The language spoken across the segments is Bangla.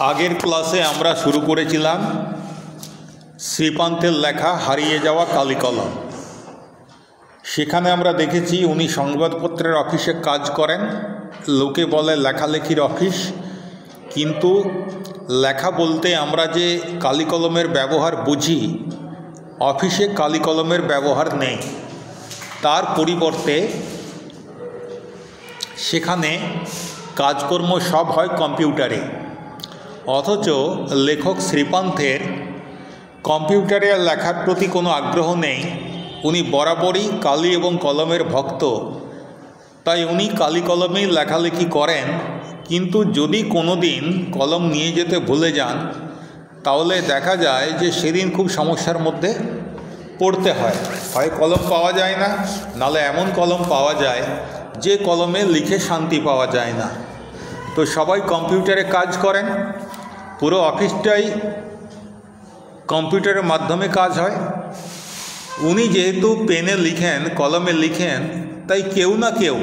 আগের ক্লাসে আমরা শুরু করেছিলাম শ্রীপান্তের লেখা হারিয়ে যাওয়া কালিকলম। সেখানে আমরা দেখেছি উনি সংবাদপত্রের অফিসে কাজ করেন, লোকে বলে লেখালেখির অফিস, কিন্তু লেখা বলতে আমরা যে কালিকলমের ব্যবহার বুঝি, অফিসে কালিকলমের ব্যবহার নেই। তার পরিবর্তে সেখানে কাজকর্ম সব হয় কম্পিউটারে। অথচ লেখক শ্রীপান্তের কম্পিউটারে লেখার প্রতি কোনো আগ্রহ নেই। উনি বরাবরই কালি এবং কলমের ভক্ত, তাই উনি কালি কলমেই লেখালেখি করেন। কিন্তু যদি কোনো দিন কলম নিয়ে যেতে ভুলে যান, তাহলে দেখা যায় যে সেদিন খুব সমস্যার মধ্যে পড়তে হয়। হয় কলম পাওয়া যায় না, নাহলে এমন কলম পাওয়া যায় যে কলমে লিখে শান্তি পাওয়া যায় না। তো সবাই কম্পিউটারে কাজ করেন, পুরো অফিসটাই কম্পিউটারের মাধ্যমে কাজ হয়। উনি যেহেতু পেনে লিখেন, কলমে লিখেন, তাই কেউ না কেউ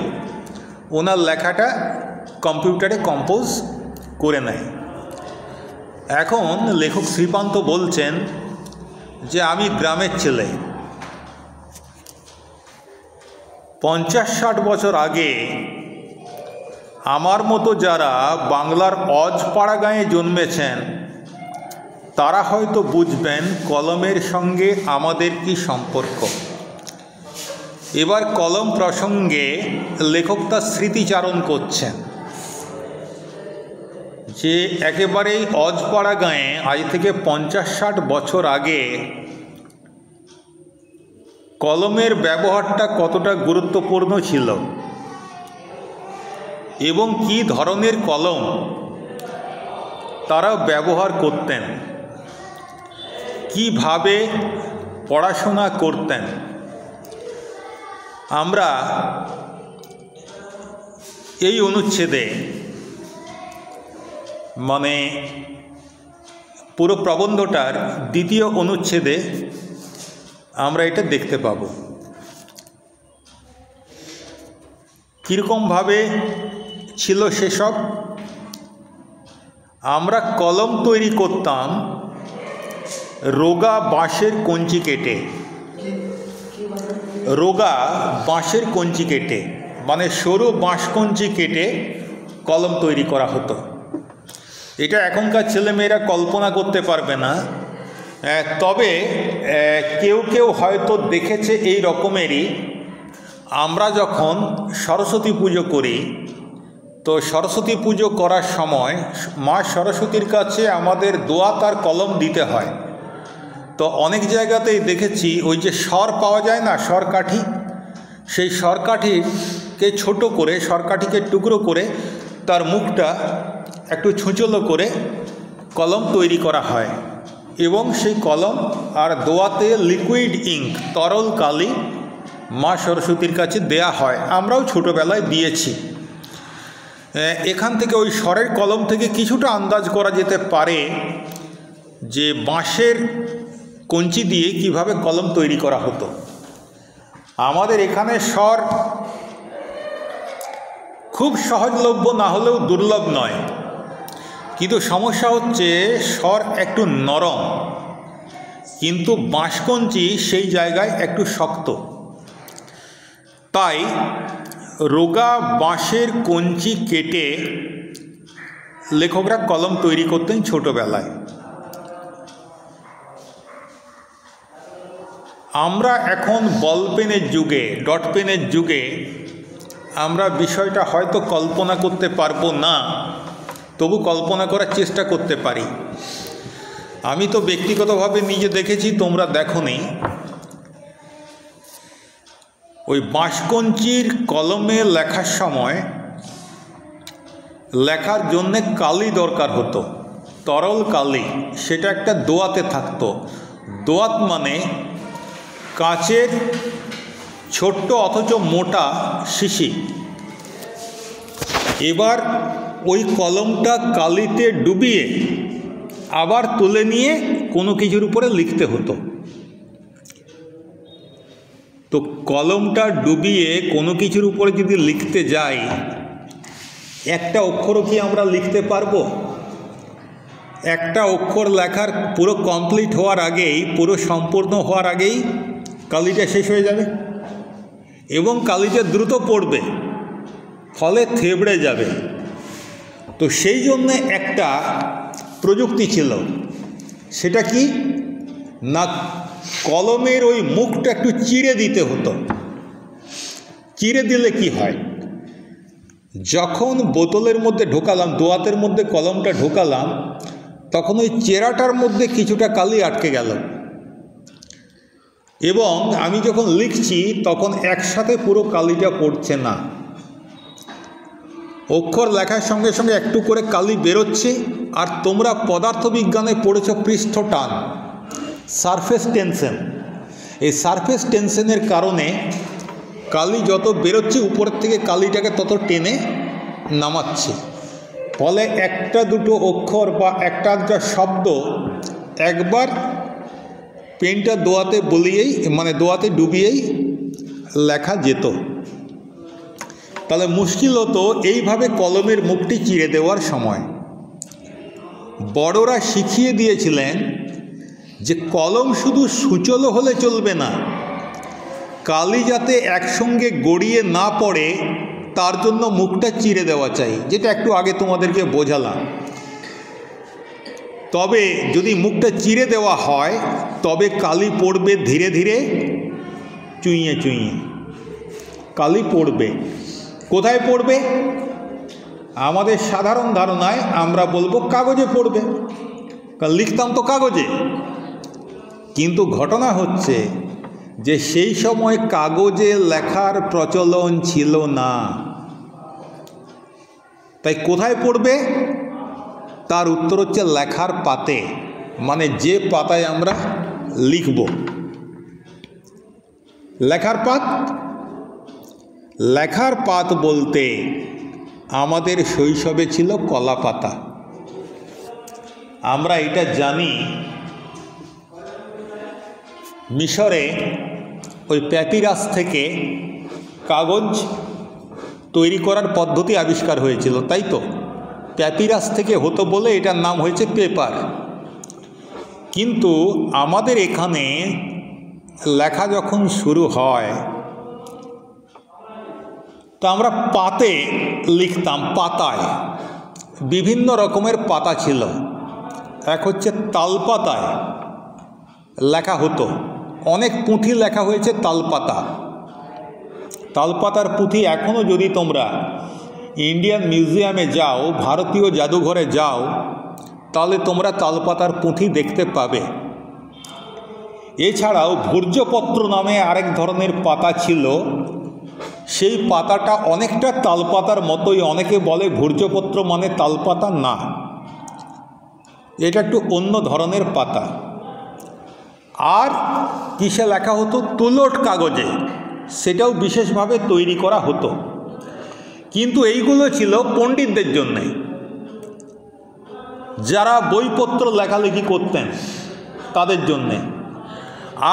ওনার লেখাটা কম্পিউটারে কম্পোজ করে নেয়। এখন লেখক শ্রীপান্ত বলছেন যে আমি গ্রামের ছেলে, 50-60 বছর আগে আমার মতো যারা বাংলার অজপাড়া গাঁয়ে জন্মেছেন তারা হয়তো বুঝবেন কলমের সঙ্গে আমাদের কি সম্পর্ক। এবার কলম প্রসঙ্গে লেখক তার স্মৃতিচারণ করছেন যে একেবারেই অজপাড়া গাঁয়ে আজ থেকে 50-60 বছর আগে কলমের ব্যবহারটা কতটা গুরুত্বপূর্ণ ছিল এবং কি ধরনের কলম তারা ব্যবহার করতেন, কিভাবে পড়াশোনা করতেন। আমরা এই অনুচ্ছেদে, মানে পুরো প্রবন্ধটার দ্বিতীয় অনুচ্ছেদে আমরা এটা দেখতে পাব কীরকমভাবে ছিল সেসব। আমরা কলম তৈরি করতাম রোগা বাঁশের কঞ্চি কেটে, রোগা বাঁশের কঞ্চি কেটে, মানে সরু বাঁশ কঞ্চি কেটে কলম তৈরি করা হতো। এটা এখনকার ছেলেমেয়েরা কল্পনা করতে পারবে না, তবে কেউ কেউ হয়তো দেখেছে এই রকমেরই। আমরা যখন সরস্বতী পুজো করি, তো সরস্বতী পুজো করার সময় মা সরস্বতীর কাছে আমাদের দোয়াত আর কলম দিতে হয়। তো অনেক জায়গাতেই দেখেছি ওই যে সর পাওয়া যায় না, সরকাঠি, সেই সরকাঠিকে ছোট করে, সরকাঠিকে টুকরো করে তার মুখটা একটু ছুঁচলো করে কলম তৈরি করা হয় এবং সেই কলম আর দোয়াতে লিকুইড ইঙ্ক, তরল কালি মা সরস্বতীর কাছে দেয়া হয়। আমরাও ছোটোবেলায় দিয়েছি। এখান থেকে ওই সরের কলম থেকে কিছুটা আন্দাজ করা যেতে পারে যে বাঁশের কঞ্চি দিয়ে কিভাবে কলম তৈরি করা হতো। আমাদের এখানে সর খুব সহজলভ্য না হলেও দুর্লভ নয়, কিন্তু সমস্যা হচ্ছে সর একটু নরম, কিন্তু বাঁশকঞ্চি সেই জায়গায় একটু শক্ত। তাই রোগা বাঁশের কঞ্চি কেটে লেখকরা কলম তৈরি করতেন ছোটোবেলায়। আমরা এখন বল পেনের যুগে, ডট পেনের যুগে আমরা বিষয়টা হয়তো কল্পনা করতে পারবো না, তবু কল্পনা করার চেষ্টা করতে পারি। আমি তো ব্যক্তিগতভাবে নিজে দেখেছি, তোমরা দেখোনি। ওই বাঁশকঞ্চির কলমে লেখার সময় লেখার জন্যে কালি দরকার হতো, তরল কালি। সেটা একটা দোয়াতে থাকতো। দোয়াত মানে কাঁচের ছোট্ট অথচ মোটা শিশি। এবার ওই কলমটা কালিতে ডুবিয়ে আবার তুলে নিয়ে কোনো কিছুর উপরে লিখতে হতো। তো কলমটা ডুবিয়ে কোনো কিছুর উপরে যদি লিখতে যাই, একটা অক্ষরও কি আমরা লিখতে পারবো? একটা অক্ষর লেখার পুরো কমপ্লিট হওয়ার আগেই, পুরো সম্পূর্ণ হওয়ার আগেই কালিটা শেষ হয়ে যাবে এবং কালিটা দ্রুত পড়বে, ফলে থেবড়ে যাবে। তো সেই জন্যে একটা প্রযুক্তি ছিল, সেটা কি না, কলমের ওই মুখটা একটু চিরে দিতে হতো। চিরে দিলে কি হয়, যখন বোতলের মধ্যে ঢোকালাম, দোয়াতের মধ্যে কলমটা ঢোকালাম, তখন ওই চেরাটার মধ্যে কিছুটা কালি আটকে গেল এবং আমি যখন লিখছি তখন একসাথে পুরো কালিটা পড়ছে না। অক্ষর লেখার সঙ্গে সঙ্গে একটু করে কালি বেরোচ্ছে। আর তোমরা পদার্থবিজ্ঞানে পড়েছ পৃষ্ঠ টান, সারফেস টেনশন। এই সারফেস টেনশনের কারণে কালি যত বেরোচ্ছে উপরের থেকে কালিটাকে তত টেনে নামাচ্ছে, ফলে একটা দুটো অক্ষর বা একটা শব্দ একবার পেনটা দোয়াতে বলিয়েই, মানে দোয়াতে ডুবিয়েই লেখা যেত। তাহলে মুশকিল হতো এইভাবে কলমের মুখটি চিরে দেওয়ার সময়। বড়রা শিখিয়ে দিয়েছিলেন যে কলম শুধু সুচলো হলে চলবে না, কালি যাতে একসঙ্গে গড়িয়ে না পড়ে তার জন্য মুখটা চিরে দেওয়া চাই, যেটা একটু আগে তোমাদেরকে বোঝালাম। তবে যদি মুখটা চিরে দেওয়া হয় তবে কালি পড়বে ধীরে ধীরে, চুইয়ে চুইয়ে কালি পড়বে। কোথায় পড়বে? আমাদের সাধারণ ধারণায় আমরা বলবো কাগজে পড়বে, কারণ লিখতাম তো কাগজে। কিন্তু ঘটনা হচ্ছে যে সেই সময় কাগজে লেখার প্রচলন ছিল না। তাই কোথায় পড়বে? তার উত্তর হচ্ছে লেখার পাতে, মানে যে পাতায় আমরা লিখব। লেখার পাত। লেখার পাত বলতে আমাদের শৈশবে ছিল কলা পাতা। আমরা এটা জানি, মিশরে ওই প্যাপিরাস থেকে কাগজ তৈরি করার পদ্ধতি আবিষ্কার হয়েছিল, তাই তো? প্যাপিরাস থেকে হতো বলে এটার নাম হয়েছে পেপার। কিন্তু আমাদের এখানে লেখা যখন শুরু হয় তো আমরা পাতে লিখতাম, পাতায়। বিভিন্ন রকমের পাতা ছিল। এক হচ্ছে তালপাতায় লেখা হতো, অনেক পুঁথি লেখা হয়েছে তালপাতা। তালপাতার পুঁথি এখনও যদি তোমরা ইন্ডিয়ান মিউজিয়ামে যাও, ভারতীয় জাদুঘরে যাও, তাহলে তোমরা তালপাতার পুঁথি দেখতে পাবে। এছাড়াও ভূর্জপত্র নামে আরেক ধরনের পাতা ছিল, সেই পাতাটা অনেকটা তালপাতার মতোই। অনেকে বলে ভূর্জপত্র মানে তালপাতা, না, এটা একটু অন্য ধরনের পাতা। আর কিসে লেখা হতো? তুলোট কাগজে, সেটাও বিশেষভাবে তৈরি করা হতো। কিন্তু এইগুলো ছিল পণ্ডিতদের জন্যে, যারা বইপত্র লেখালেখি করতেন তাদের জন্যে।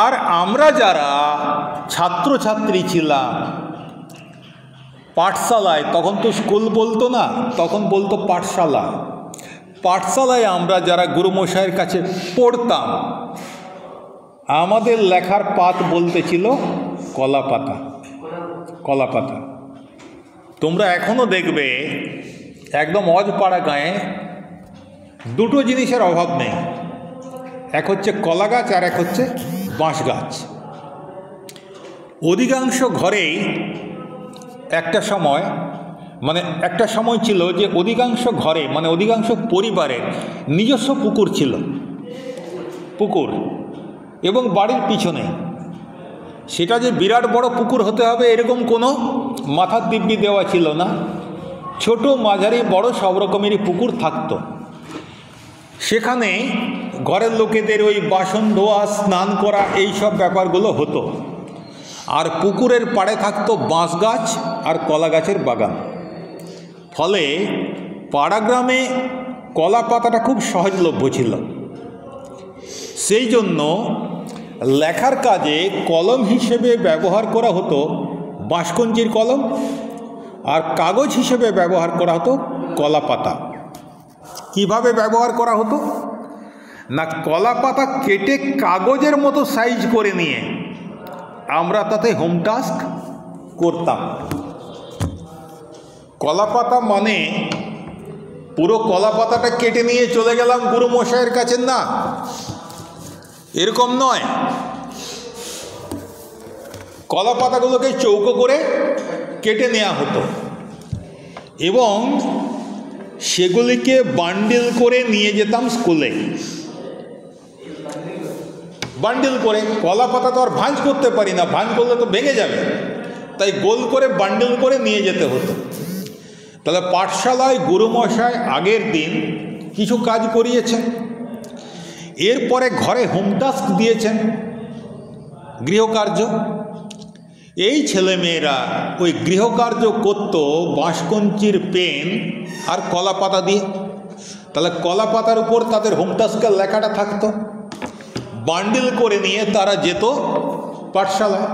আর আমরা যারা ছাত্রছাত্রী ছিলাম পাঠশালায়, তখন তো স্কুল বলতো না, তখন বলতো পাঠশালা। পাঠশালায় আমরা যারা গুরুমশাইয়ের কাছে পড়তাম, আমাদের লেখার পাত বলতে ছিল কলা পাতা। কলা পাতা তোমরা এখনও দেখবে একদম অজপাড়া গায়ে দুটো জিনিসের অভাব নেই, এক হচ্ছে কলা গাছ আর এক হচ্ছে বাঁশ গাছ। অধিকাংশ ঘরেই একটা সময় ছিল যে অধিকাংশ ঘরে, মানে অধিকাংশ পরিবারের নিজস্ব পুকুর ছিল, পুকুর, এবং বাড়ির পিছনে। সেটা যে বিরাট বড় পুকুর হতে হবে এরকম কোনো মাথার দিব্যি দেওয়া ছিল না। ছোট মাঝারি বড় সব রকমেরই পুকুর থাকতো। সেখানে ঘরের লোকেদের ওই বাসন ধোয়া, স্নান করা, এই সব ব্যাপারগুলো হতো। আর পুকুরের পাড়ে থাকতো বাঁশ গাছ আর কলা গাছের বাগান। ফলে পাড়া গ্রামে কলা পাতাটা খুব সহজলভ্য ছিল। সেই জন্য লেখার কাজে কলম হিসেবে ব্যবহার করা হতো বাঁশকঞ্চির কলম, আর কাগজ হিসেবে ব্যবহার করা হতো কলা পাতা। কিভাবে ব্যবহার করা হতো? না কলা পাতা কেটে কাগজের মতো সাইজ করে নিয়ে আমরা তাতে হোম টাস্ক করতাম। কলা পাতা মানে পুরো কলা পাতাটা কেটে নিয়ে চলে গেলাম গুরুমশাইয়ের কাছে, না, এরকম নয়। কলা পাতাগুলোকে চৌকো করে কেটে নেওয়া হতো এবং সেগুলিকে বান্ডিল করে নিয়ে যেতাম স্কুলে। বান্ডিল করে, কলা পাতা তো আর ভাঁজ করতে পারি না, ভাঁজ করলে তো ভেঙে যাবে, তাই গোল করে বান্ডিল করে নিয়ে যেতে হতো। তাহলে পাঠশালায় গুরুমশাই আগের দিন কিছু কাজ করিয়েছেন, এরপরে ঘরে হোম টাস্ক দিয়েছেন, গৃহকার্য। এই ছেলেমেয়েরা ওই গৃহকার্য করত বাঁশকঞ্চির পেন আর কলা পাতা দিয়ে। তাহলে কলা পাতার উপর তাদের হোম টাস্কের লেখাটা থাকতো, বান্ডিল করে নিয়ে তারা যেত পাঠশালায়।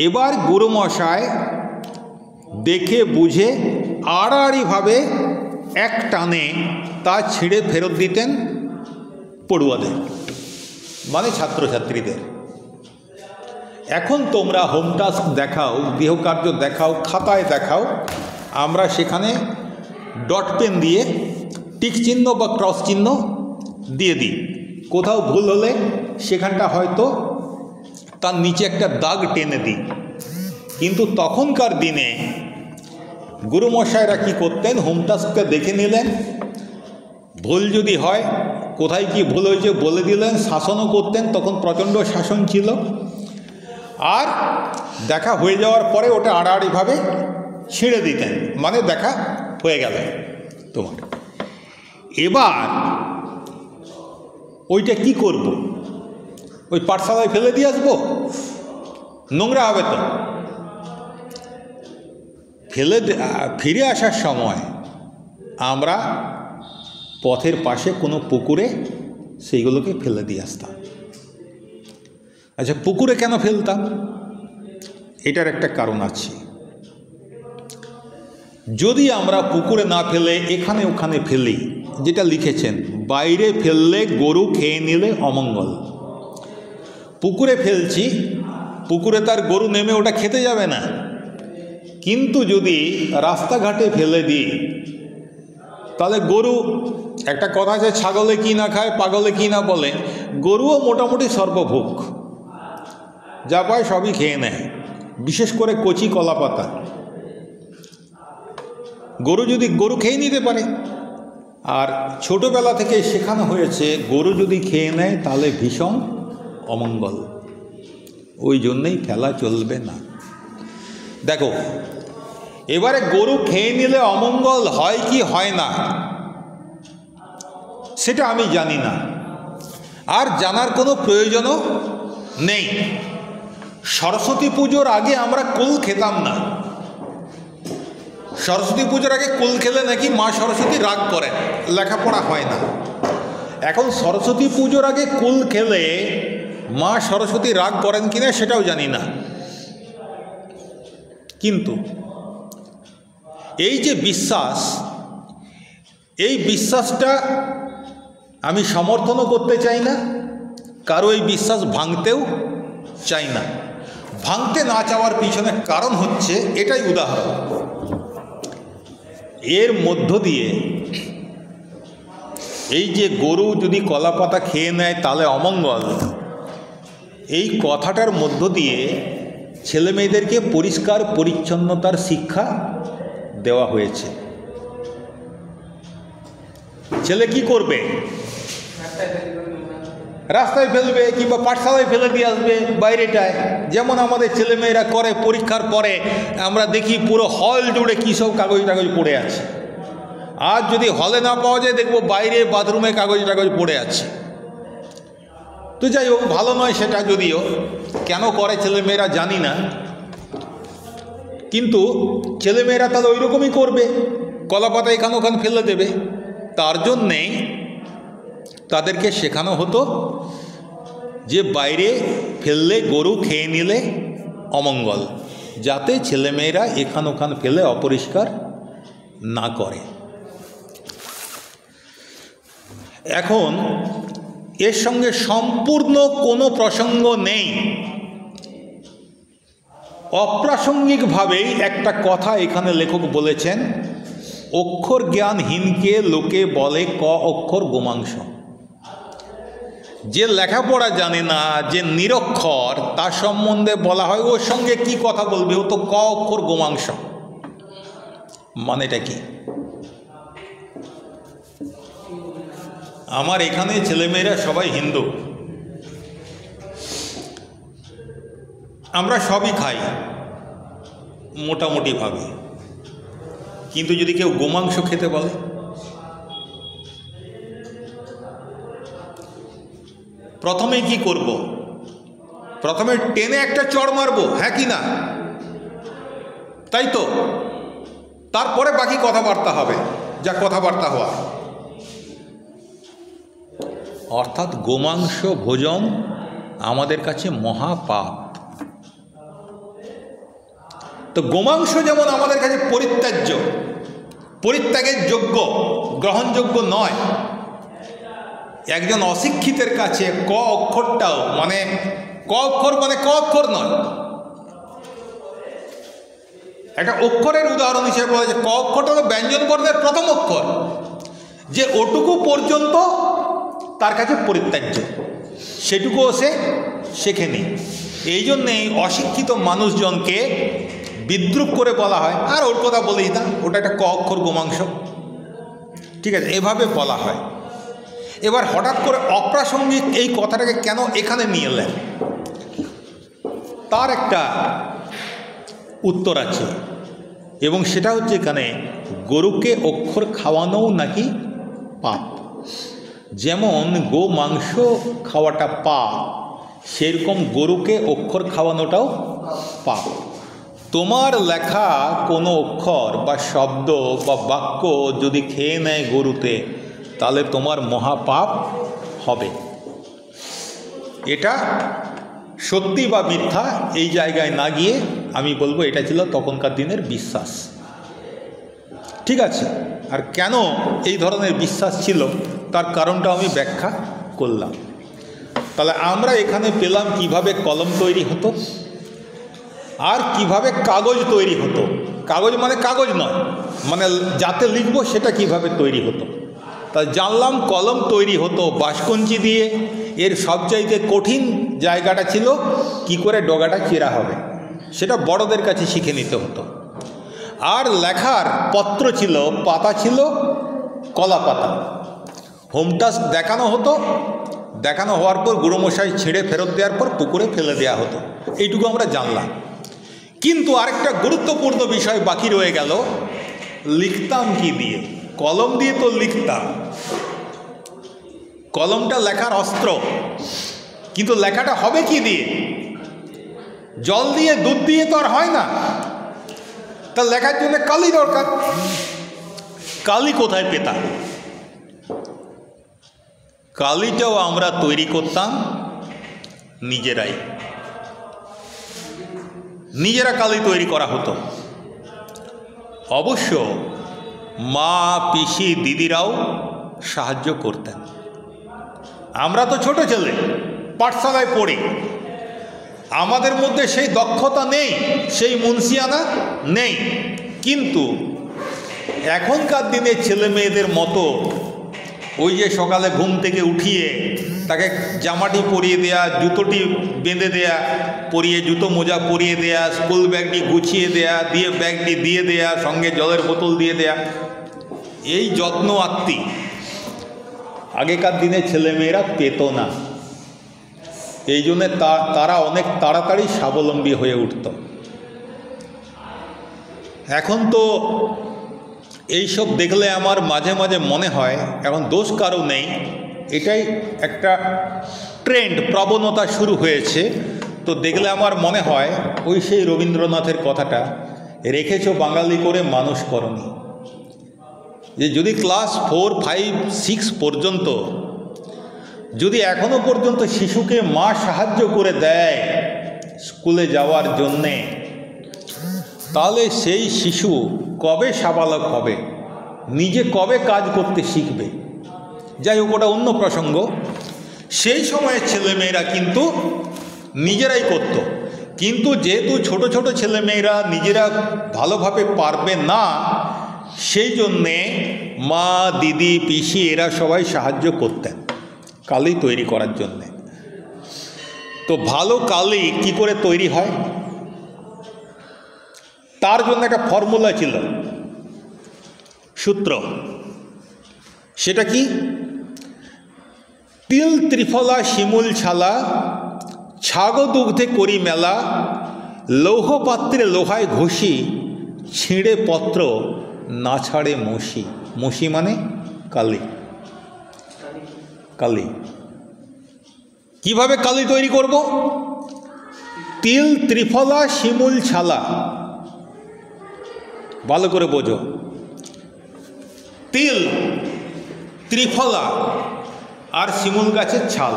এবার গুরুমশাই দেখে বুঝে আড়াআড়িভাবে এক টানে তা ছিঁড়ে ফেরত দিতেন পড়ুয়াদের, মানে ছাত্রছাত্রীদের। এখন তোমরা হোম টাস্ক দেখাও, গৃহকার্য দেখাও, খাতায় দেখাও, আমরা সেখানে ডট পেন দিয়ে টিক চিহ্ন বা ক্রস চিহ্ন দিয়ে দিই। কোথাও ভুল হলে সেখানটা হয়তো তার নিচে একটা দাগ টেনে দিই। কিন্তু তখনকার দিনে গুরুমশাইরা কী করতেন, হোম টাস্কটা দেখে নিলেন, ভুল যদি হয় কোথায় কি ভুল হয়েছে বলে দিলেন, শাসনও করতেন, তখন প্রচণ্ড শাসন ছিল। আর দেখা হয়ে যাওয়ার পরে ওটা আড়াআড়িভাবে ছিঁড়ে দিতেন, মানে দেখা হয়ে গেল তোমার। এবার ওইটা কি করব, ওই পাঠশালায় ফেলে দিয়ে আসবো? নোংরা হবে তো। ফিরে আসার সময় আমরা পথের পাশে কোনো পুকুরে সেইগুলোকে ফেলে দিয়ে আসতাম। আচ্ছা, পুকুরে কেন ফেলতাম? এটার একটা কারণ আছে। যদি আমরা পুকুরে না ফেলে এখানে ওখানে ফেলি, যেটা লিখেছেন, বাইরে ফেললে গরু খেয়ে নিলে অমঙ্গল। পুকুরে ফেলছি, পুকুরে তার গরু নেমে ওটা খেতে যাবে না। কিন্তু যদি রাস্তাঘাটে ফেলে দিই তাহলে গরু, একটা কথা আছে, ছাগলে কি না খায় পাগলে কি না বলে, গরুও মোটামুটি সর্বভোগ, যা পায় সবই খেয়ে নেয়, বিশেষ করে কচি কলা পাতা। গরু খেয়ে নিতে পারে। আর ছোটোবেলা থেকে শেখানো হয়েছে গরু যদি খেয়ে নেয় তাহলে ভীষণ অমঙ্গল, ওই জন্যেই ফেলা চলবে না। দেখো, এবারে গরু খেয়ে নিলে অমঙ্গল হয় কি হয় না সেটা আমি জানি না, আর জানার কোনো প্রয়োজনও নেই। সরস্বতী পুজোর আগে আমরা কুল খেতাম না। সরস্বতী পুজোর আগে কুল খেলে নাকি মা সরস্বতী রাগ করেন, লেখাপড়া হয় না। এখন সরস্বতী পুজোর আগে কুল খেলে মা সরস্বতী রাগ করেন কিনা সেটাও জানি না। কিন্তু এই যে বিশ্বাস, এই বিশ্বাসটা আমি সমর্থনও করতে চাই না, কারো এই বিশ্বাস ভাঙতেও চাই না। ভাঙতে না চাওয়ার পিছনে কারণ হচ্ছে এটাই উদাহরণ। এর মধ্য দিয়ে এই যে গরু যদি কলা পাতা খেয়ে নেয় তাহলে অমঙ্গল, এই কথাটার মধ্য দিয়ে ছেলেমেয়েদেরকে পরিষ্কার পরিচ্ছন্নতার শিক্ষা দেওয়া হয়েছে। ছেলে কি করবে? রাস্তায় ফেলবে কিংবা পাঠশালায় ফেলে দিয়ে আসবে বাইরেটায়, যেমন আমাদের ছেলেমেয়েরা করে। পরীক্ষার পরে আমরা দেখি পুরো হল জুড়ে কী সব কাগজ টাগজ পড়ে আছে। আর যদি হলে না পাওয়া যায় দেখবো বাইরে বাথরুমে কাগজ টাগজ পড়ে আছে। তো যাই হোক, ভালো নয় সেটা, যদিও কেন করে ছেলেমেয়েরা জানি না, কিন্তু ছেলেমেয়েরা তাহলে ওই রকমই করবে, কলা পাতা এখানে ওখানে ফেলে দেবে। তার জন্যেই তাদেরকে শেখানো হতো যে বাইরে ফেললে গরু খেয়ে নিলে অমঙ্গল, যাতে ছেলেমেয়েরা এখান ওখান ফেলে অপরিষ্কার না করে। এখন এর সঙ্গে সম্পূর্ণ কোনো প্রসঙ্গ নেই, অপ্রাসঙ্গিকভাবেই একটা কথা এখানে লেখক বলেছেন, অক্ষর জ্ঞানহীনকে লোকে বলে ক অক্ষর গোমাংস। যে লেখাপড়া জানে না, যে নিরক্ষর, তার সম্বন্ধে বলা হয় ওর সঙ্গে কি কথা বলবে, ও তো ক অক্ষর গোমাংস। মানেটা কি? আমার এখানে ছেলেমেয়েরা সবাই হিন্দু, আমরা সবই খাই মোটামুটিভাবে, কিন্তু যদি কেউ গোমাংস খেতে বলে, প্রথমে কি করব? প্রথমে টেনে একটা চড় মারবো, হ্যাঁ কি না? তাই তো? তারপরে বাকি কথাবার্তা হবে, যা কথাবার্তা হওয়া। অর্থাৎ গোমাংস ভোজন আমাদের কাছে মহাপাপ। তো গোমাংস যেমন আমাদের কাছে পরিত্যাজ্য, পরিত্যাগের যোগ্য, গ্রহণযোগ্য নয়, একজন অশিক্ষিতের কাছে ক অক্ষরটাও মানে ক অক্ষর মানে ক অক্ষর নয়। একটা অক্ষরের উদাহরণ হিসেবে বলা যায়, ক অক্ষরটা হলো ব্যঞ্জন বর্ণের প্রথম অক্ষর, যে ওটুকু পর্যন্ত তার কাছে পরিত্যাজ্য, সেটুকুও সে শেখেনি। এই জন্যেই অশিক্ষিত মানুষজনকে বিদ্রুপ করে বলা হয়, আর ওর কথা বলেই না, ওটা একটা ক অক্ষর গোমাংস, ঠিক আছে, এভাবে বলা হয়। এবার হঠাৎ করে অপ্রাসঙ্গিক এই কথাটাকে কেন এখানে নিয়ে এলেন, তার একটা উত্তর আছে, এবং সেটা হচ্ছে এখানে গরুকে অক্ষর খাওয়ানোও নাকি পাপ। যেমন গো মাংস খাওয়াটা পাপ, সেরকম গরুকে অক্ষর খাওয়ানোটাও পাপ। তোমার লেখা কোনো অক্ষর বা শব্দ বা বাক্য যদি খেয়ে নেয় গরুতে, তাহলে তোমার মহাপাপ হবে। এটা সত্যি বা মিথ্যা এই জায়গায় না গিয়ে আমি বলবো এটা ছিল তখনকার দিনের বিশ্বাস, ঠিক আছে। আর কেন এই ধরনের বিশ্বাস ছিল তার কারণটা আমি ব্যাখ্যা করলাম। তাহলে আমরা এখানে পেলাম কিভাবে কলম তৈরি হতো আর কিভাবে কাগজ তৈরি হতো। কাগজ মানে কাগজ নয়, মানে যাতে লিখবো সেটা কিভাবে তৈরি হতো। তা জানলাম কলম তৈরি হতো বাঁশকঞ্চি দিয়ে। এর সবচাইতে কঠিন জায়গাটা ছিল কি করে ডগাটা চেরা হবে, সেটা বড়দের কাছে শিখে নিতে হতো। আর লেখার পত্র ছিল, পাতা ছিল কলা পাতা। হোম টাস্ক দেখানো হতো, দেখানো হওয়ার পর গুরুমশাই ছেড়ে ফেরত দেওয়ার পর পুকুরে ফেলে দেওয়া হতো। এইটুকু আমরা জানলাম। কিন্তু আরেকটা গুরুত্বপূর্ণ বিষয় বাকি রয়ে গেল, লিখতাম কি দিয়ে? কলম দিয়ে তো লিখতাম, কলমটা লেখার অস্ত্র, কিন্তু লেখাটা হবে কি দিয়ে? জল দিয়ে, দুধ দিয়ে তো আর হয় না। তা লেখার জন্য কালি দরকার। কালি কোথায় পেতাম? কালিটাও আমরা তৈরি করতাম নিজেরাই, নিজেরা কালি তৈরি করা হতো। অবশ্য মা, পিসি, দিদিরাও সাহায্য করতেন। আমরা তো ছোট ছেলে, পাঠশালায় পড়ি, আমাদের মধ্যে সেই দক্ষতা নেই, সেই মুন্সিয়ানা নেই। কিন্তু এখনকার দিনের ছেলে মেয়েদের মতো ওই যে সকালে ঘুম থেকে উঠিয়ে তাকে জামাটি পরিয়ে দেয়া, জুতোটি বেঁধে দেয়া, পরিয়ে জুতো মোজা পরিয়ে দেয়া, স্কুল ব্যাগটি গুছিয়ে দেয়া, দিয়ে ব্যাগটি দিয়ে দেয়া, সঙ্গে জলের বোতল দিয়ে দেয়া, এই যত্ন আত্মি আগেকার দিনে ছেলেমেয়েরা পেত না। এই জন্যে তারা অনেক তাড়াতাড়ি স্বাবলম্বী হয়ে উঠত। এখন তো এইসব দেখলে আমার মাঝে মাঝে মনে হয়, এখন দোষ কারো নেই, এটাই একটা ট্রেন্ড, প্রবণতা শুরু হয়েছে। তো দেখলে আমার মনে হয় ওই সেই রবীন্দ্রনাথের কথাটা, রেখেছো বাঙালি করে মানুষ করনি। যে যদি ক্লাস 4, 5, 6 পর্যন্ত যদি এখনো পর্যন্ত শিশুকে মা সাহায্য করে দেয় স্কুলে যাওয়ার জন্যে, তাহলে সেই শিশু কবে সাবালক হবে, নিজে কবে কাজ করতে শিখবে? যাই হোক, ওটা অন্য প্রসঙ্গ। সেই সময়ের ছেলেমেয়েরা কিন্তু নিজেরাই করত, কিন্তু যেহেতু ছোট ছোট ছেলেমেয়েরা নিজেরা ভালোভাবে পারবে না, সেই জন্যে মা, দিদি, পিসি এরা সবাই সাহায্য করতেন কালি তৈরি করার জন্যে। তো ভালো কালি কি করে তৈরি হয়, তার জন্য একটা ফর্মুলা ছিল, সূত্র। সেটা কি? তিল ত্রিফলা শিমুল ছালা, ছাগ দুগ্ধে করি মেলা, লৌহ পাত্রে লোহায় ঘষি, ছিঁড়ে পত্র না ছাড়ে মসি। মসি মানে কালি। কালি কিভাবে কালি তৈরি করব? তিল ত্রিফলা শিমুল ছালা, ভালো করে বোঝো। তিল, ত্রিফলা আর শিমুল গাছের ছাল।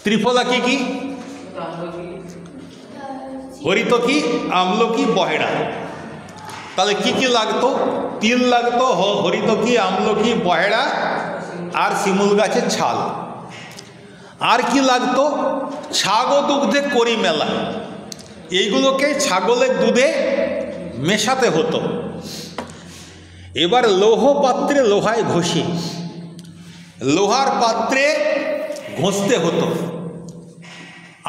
ত্রিফলা কি কি? হরিতকি, আমলকি, বহেড়া। তাহলে কি কি লাগতো? তিল লাগতো, হরিতকি, আমলকি, বহেড়া আর শিমুল গাছের ছাল। আর কি লাগতো? ছাগ দুগ্ধে করি মেলা। এইগুলোকে ছাগলের দুধে মেশাতে হতো। এবার লৌহ পাত্রে লোহায় ঘষি, লোহার পাত্রে ঘষতে হতো।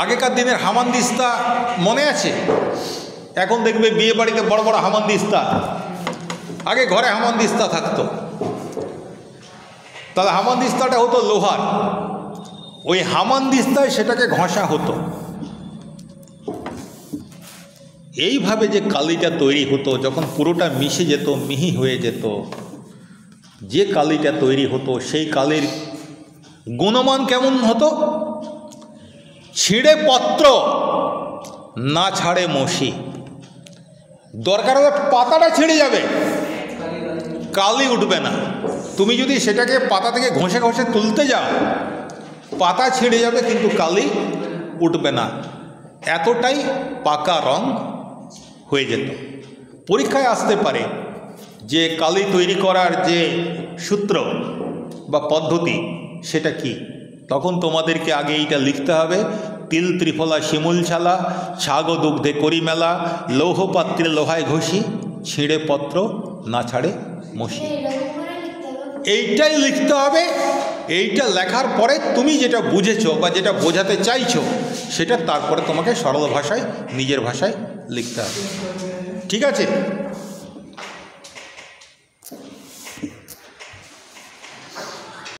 আগেকার দিনের হামানদিস্তা মনে আছে? এখন দেখবে বিয়ে বাড়িতে বড় বড় হামানদিস্তা, আগে ঘরে হামানদিস্তা থাকতো। তাহলে হামানদিস্তাটা হতো লোহার, ওই হামানদিস্তায় সেটাকে ঘষা হতো। এইভাবে যে কালিটা তৈরি হতো, যখন পুরোটা মিশে যেত, মিহি হয়ে যেত, যে কালিটা তৈরি হতো সেই কালির গুণমান কেমন হতো? ছিঁড়ে পত্র না ছাড়ে মসি। দরকার হলে পাতাটা ছিঁড়ে যাবে, কালি উঠবে না। তুমি যদি সেটাকে পাতা থেকে ঘষে ঘষে তুলতে যাও, পাতা ছিঁড়ে যাবে কিন্তু কালি উঠবে না। এতটাই পাকা রং হয়ে যেত। পরীক্ষায় আসতে পারে যে কালি তৈরি করার যে সূত্র বা পদ্ধতি সেটা কি, তখন তোমাদেরকে আগে এইটা লিখতে হবে। তিল ত্রিফলা শিমুল ছালা, ছাগ দুগ্ধে করি মেলা, লৌহ পাত্রে লোহায় ঘষি, ছিঁড়ে পত্র না ছাড়ে মসি। এইটাই লিখতে হবে। এইটা লেখার পরে তুমি যেটা বুঝেছো বা যেটা বোঝাতে চাইছো সেটা তারপরে তোমাকে সরল ভাষায়, নিজের ভাষায় লিখতে হবে। ঠিক আছে?